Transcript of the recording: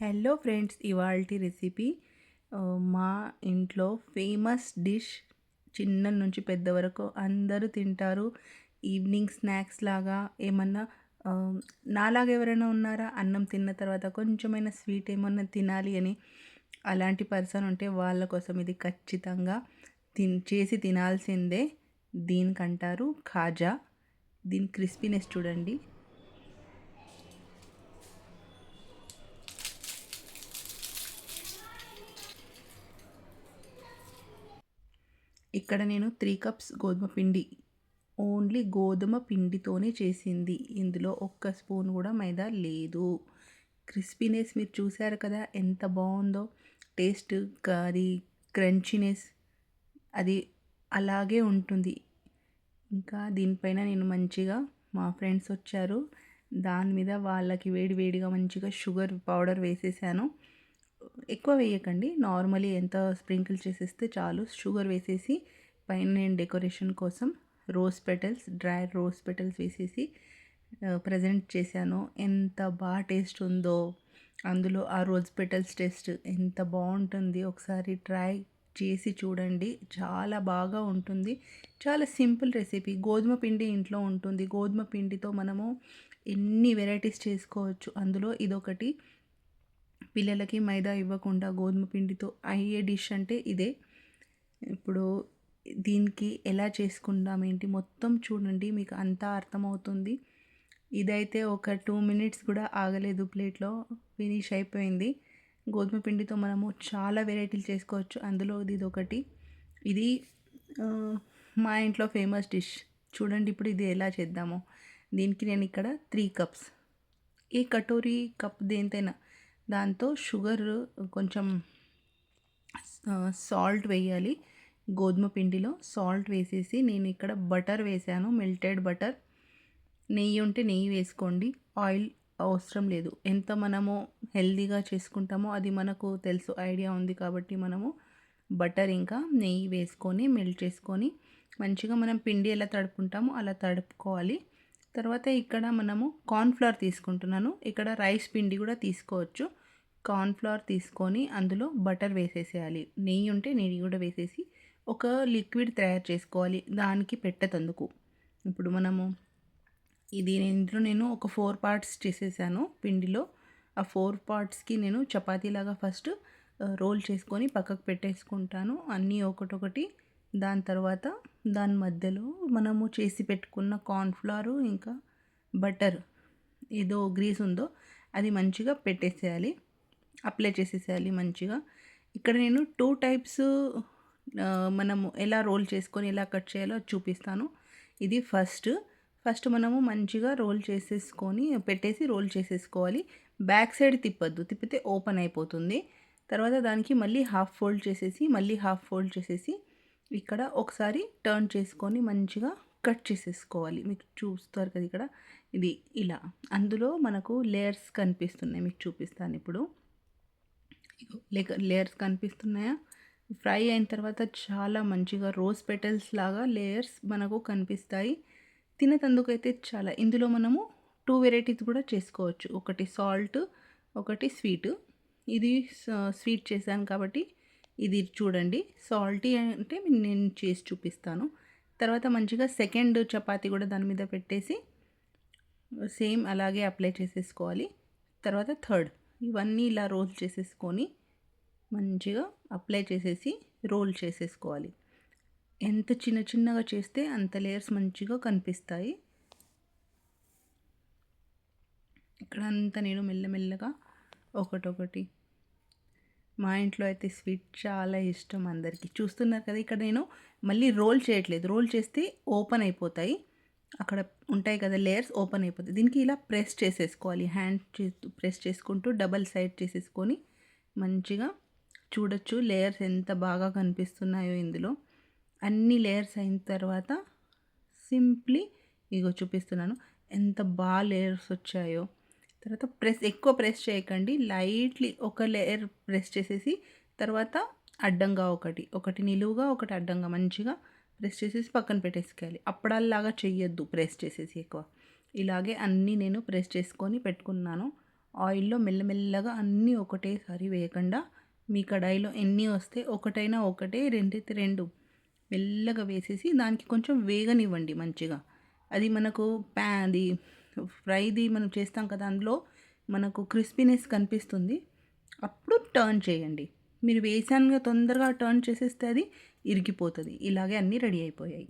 Hello friends, ఇవాల్టి recipe మా ఇంట్లో ఫేమస్ డిష్. చిన్న నుంచి పెద్ద వరకు అందరూ తింటారు. ఈవినింగ్ స్నాక్స్ లాగా ఏమన్నా నాలాగా ఎవరైనా ఉన్నారా? అన్నం తిన్న తర్వాత కొంచెమైనా స్వీట్ ఏమన్నా తినాలి అని అలాంటి పర్సన్ ఉంటే వాళ్ళ కోసం ఇది ఖచ్చితంగా చేసి తినాల్సిందే. దీనికంటారు ఖాజా. దీని క్రిస్పీనెస్ చూడండి. ఇక్కడ నేను 3 కప్స్ గోధుమ పిండి, ఓన్లీ గోధుమ పిండితోనే చేసింది. ఇందులో ఒక్క స్పూన్ కూడా మైదా లేదు. క్రిస్పీనెస్ మీరు చూసారు కదా ఎంత బాగుందో. టేస్ట్ అది క్రంచీనెస్ అది అలాగే ఉంటుంది. ఇంకా దీనిపైన నేను మంచిగా మా ఫ్రెండ్స్ వచ్చారు, దాని మీద వాళ్ళకి వేడి వేడిగా మంచిగా షుగర్ పౌడర్ వేసేసాను. ఎక్కువ వేయకండి, నార్మలీ ఎంత స్ప్రింకిల్ చేసేస్తే చాలు. షుగర్ వేసేసి పైన నేను డెకరేషన్ కోసం rose petals, dry rose petals వేసేసి ప్రజెంట్ చేశాను. ఎంత బాగా టేస్ట్ ఉందో. అందులో ఆ రోజ్ పెటల్స్ టేస్ట్ ఎంత బాగుంటుంది, ఒకసారి ట్రై చేసి చూడండి. చాలా బాగా ఉంటుంది. చాలా సింపుల్ రెసిపీ. గోధుమ పిండి ఇంట్లో ఉంటుంది. గోధుమ పిండితో మనము ఎన్ని వెరైటీస్ చేసుకోవచ్చు. అందులో ఇదొకటి. పిల్లలకి మైదా ఇవ్వకుండా గోధుమ పిండితో అయ్యే డిష్ అంటే ఇదే. ఇప్పుడు దీనికి ఎలా చేసుకుందాం ఏంటి మొత్తం చూడండి, మీకు అంతా అర్థమవుతుంది. ఇదైతే ఒక 2 మినిట్స్ కూడా ఆగలేదు, ప్లేట్లో ఫినిష్ అయిపోయింది. గోధుమ పిండితో మనము చాలా వెరైటీలు చేసుకోవచ్చు. అందులో ఇది ఒకటి. ఇది మా ఇంట్లో ఫేమస్ డిష్. చూడండి ఇప్పుడు ఇది ఎలా చేద్దామో. దీనికి నేను ఇక్కడ 3 కప్స్, ఏ కటోరీ కప్ దేంతైనా దాంతో షుగర్ కొంచెం సాల్ట్ వేయాలి. గోధుమ పిండిలో సాల్ట్ వేసేసి నేను ఇక్కడ బటర్ వేసాను, మెల్టెడ్ బటర్. నెయ్యి ఉంటే నెయ్యి వేసుకోండి, ఆయిల్ అవసరం లేదు. ఎంత మనము హెల్దీగా చేసుకుంటామో అది మనకు తెలుసు, ఐడియా ఉంది కాబట్టి మనము బటర్ ఇంకా నెయ్యి వేసుకొని మెల్ట్ చేసుకొని మంచిగా మనం పిండి ఎలా తడుపుకుంటామో అలా తడుపుకోవాలి. తర్వాత ఇక్కడ మనము కార్న్ఫ్లవర్ తీసుకుంటున్నాను. ఇక్కడ రైస్ పిండి కూడా తీసుకోవచ్చు. కార్న్ఫ్లవర్ తీసుకొని అందులో బటర్ వేసేసేయాలి. నెయ్యి ఉంటే నెయ్యి కూడా వేసేసి ఒక లిక్విడ్ తయారు చేసుకోవాలి దానికి పెట్టేందుకు. ఇప్పుడు మనము ఇందులో నేను ఒక 4 పార్ట్స్ చేసేసాను పిండిలో. ఆ 4 పార్ట్స్కి నేను చపాతీలాగా ఫస్ట్ రోల్ చేసుకొని పక్కకు పెట్టేసుకుంటాను అన్నీ ఒకటొకటి. దాని తర్వాత దాని మధ్యలో మనము చేసి పెట్టుకున్న కార్న్ఫ్లవర్ ఇంకా బటర్ ఏదో గ్రీస్ ఉందో అది మంచిగా పెట్టేసేయాలి, అప్లై చేసేసేయాలి మంచిగా. ఇక్కడ నేను 2 టైప్స్ మనము ఎలా రోల్ చేసుకొని ఎలా కట్ చేయాలో చూపిస్తాను. ఇది ఫస్ట్ మనము మంచిగా రోల్ చేసేసుకొని పెట్టేసి రోల్ చేసేసుకోవాలి. బ్యాక్ సైడ్ తిప్పద్దు, తిప్పితే ఓపెన్ అయిపోతుంది. తర్వాత దానికి మళ్ళీ హాఫ్ ఫోల్డ్ చేసేసి మళ్ళీ హాఫ్ ఫోల్డ్ చేసేసి ఇక్కడ ఒకసారి టర్న్ చేసుకొని మంచిగా కట్ చేసేసుకోవాలి. మీకు చూస్తారు కదా ఇక్కడ ఇది ఇలా. అందులో మనకు లేయర్స్ కనిపిస్తున్నాయి, మీకు చూపిస్తాను ఇప్పుడు. లేయర్స్ కనిపిస్తున్నాయా? ఫ్రై అయిన తర్వాత చాలా మంచిగా రోజ్ పెటల్స్ లాగా లేయర్స్ మనకు కనిపిస్తాయి. తినేటందుకైతే చాలా. ఇందులో మనము 2 వెరైటీస్ కూడా చేసుకోవచ్చు. ఒకటి సాల్ట్, ఒకటి స్వీట్. ఇది స్వీట్ చేశాను కాబట్టి ఇది చూడండి. సాల్టీ అంటే నేను చేసి చూపిస్తాను. తర్వాత మంచిగా సెకండ్ చపాతీ కూడా దాని మీద పెట్టేసి సేమ్ అలాగే అప్లై చేసేసుకోవాలి. తర్వాత థర్డ్, ఇవన్నీ ఇలా రోల్ చేసేసుకొని మంచిగా అప్లై చేసేసి రోల్ చేసేసుకోవాలి. ఎంత చిన్న చిన్నగా చేస్తే అంత లేయర్స్ మంచిగా కనిపిస్తాయి. ఇక్కడ అంతా నేను మెల్లమెల్లగా ఒకటొకటి. మా ఇంట్లో అయితే స్వీట్ చాలా ఇష్టం అందరికీ. చూస్తున్నారు కదా ఇక్కడ నేను మళ్ళీ రోల్ చేయట్లేదు. రోల్ చేస్తే ఓపెన్ అయిపోతాయి, అక్కడ ఉంటాయి కదా లేయర్స్, ఓపెన్ అయిపోతాయి. దీనికి ఇలా ప్రెస్ చేసేసుకోవాలి, హ్యాండ్ ప్రెస్ చేసుకుంటూ డబల్ సైడ్ చేసేసుకొని మంచిగా చూడొచ్చు లేయర్స్ ఎంత బాగా కనిపిస్తున్నాయో ఇందులో. అన్ని లేయర్స్ అయిన తర్వాత సింప్లీ ఇగో చూపిస్తున్నాను ఎంత బాగా లేయర్స్ వచ్చాయో. తర్వాత ఎక్కువ ప్రెస్ చేయకండి, లైట్లీ ఒక లేయర్ ప్రెస్ చేసేసి తర్వాత అడ్డంగా ఒకటి నిలువుగా ఒకటి అడ్డంగా మంచిగా ప్రెస్ చేసేసి పక్కన పెట్టేసుకోవాలి. అప్పడాల్లాగా చెయ్యొద్దు ప్రెస్ చేసేసి ఎక్కువ. ఇలాగే అన్నీ నేను ప్రెస్ చేసుకొని పెట్టుకున్నాను. ఆయిల్‌లో మెల్లమెల్లగా అన్నీ ఒకటేసారి వేయకుండా మీ కడాయిలో ఎన్ని వస్తే ఒకటైనా ఒకటే, రెండైతే 2 మెల్లగా వేసేసి దానికి కొంచెం వేగనివ్వండి మంచిగా. అది మనకు అది ఫ్రైది మనం చేస్తాం కదా! అందులో మనకు క్రిస్పీనెస్ కనిపిస్తుంది. అప్పుడు టర్న్ చేయండి. మీరు వేసానుగా తొందరగా టర్న్ చేసేస్తే అది ఇరిగిపోతది. ఇలాగే అన్నీ రెడీ అయిపోయాయి.